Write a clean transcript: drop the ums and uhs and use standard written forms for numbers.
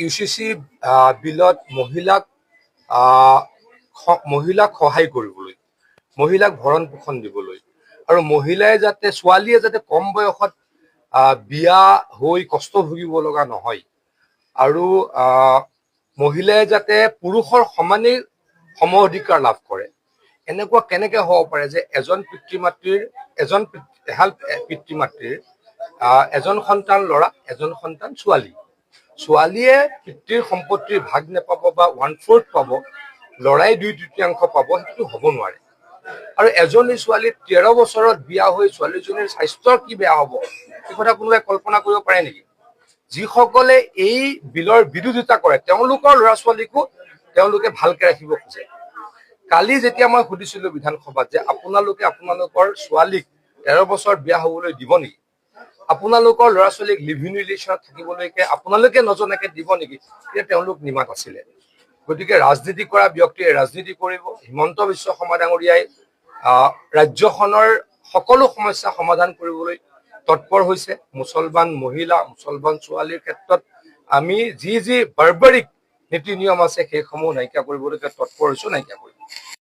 UCC বিলত মহিলাক সহায় কৰিবলৈ, মহিলাক ভৰণ পোষণ দিবলৈ আৰু মহিলাই যাতে ছোৱালীয়ে যাতে কম বয়সত বিয়া হৈ কষ্ট ভুগিব লগা নহয় আৰু মহিলাই যাতে পুৰুষৰ সমানেই সম অধিকাৰ লাভ কৰে। এনেকুৱা কেনেকে হ'ব পাৰে যে এজন পিতৃ মাতৃৰ এজন সন্তান ল'ৰা এজন সন্তান ছোৱালী, ছোৱালীয়ে পিতৃৰ সম্পত্তিৰ ভাগ নাপাব বা 1/4 পাব, ল'ৰাই 2/3 পাব, সেইটো হ'ব নোৱাৰে। আৰু এজনী ছোৱালী 13 বছৰত বিয়া হৈ ছোৱালীজনীৰ স্বাস্থ্যৰ কি বেয়া হ'ব এই কথা কোনোবাই কল্পনা কৰিব পাৰে নেকি? যিসকলে এই বিলৰ বিৰোধিতা কৰে তেওঁলোকৰ ল'ৰা ছোৱালীকো তেওঁলোকে ভালকে ৰাখিব খোজে। কালি যেতিয়া মই সুধিছিলো বিধানসভাত যে আপোনালোকে আপোনালোকৰ ছোৱালীক 13 বছৰত বিয়া হ'বলৈ দিব নেকি, আপোনালোকৰ ল'ৰা ছোৱালীক লিভ ইন ৰিলেশ্যনত থাকিবলৈকে আপোনালোকে নজনাকে দিব নেকি, তেতিয়া তেওঁলোক নিমাত আছিলে। গতিকে ৰাজনীতি কৰা ব্যক্তিয়ে ৰাজনীতি কৰিব। হিমন্ত বিশ্ব শৰ্মা ডাঙৰীয়াই ৰাজ্যখনৰ সকলো সমস্যা সমাধান কৰিবলৈ তৎপৰ হৈছে। মুছলমান মহিলা মুছলমান ছোৱালীৰ ক্ষেত্ৰত আমি যি বাৰ্বাৰিক নীতি নিয়ম আছে সেইসমূহ নাইকিয়া কৰিবলৈকে তৎপৰ হৈছো, নাইকিয়া কৰিব।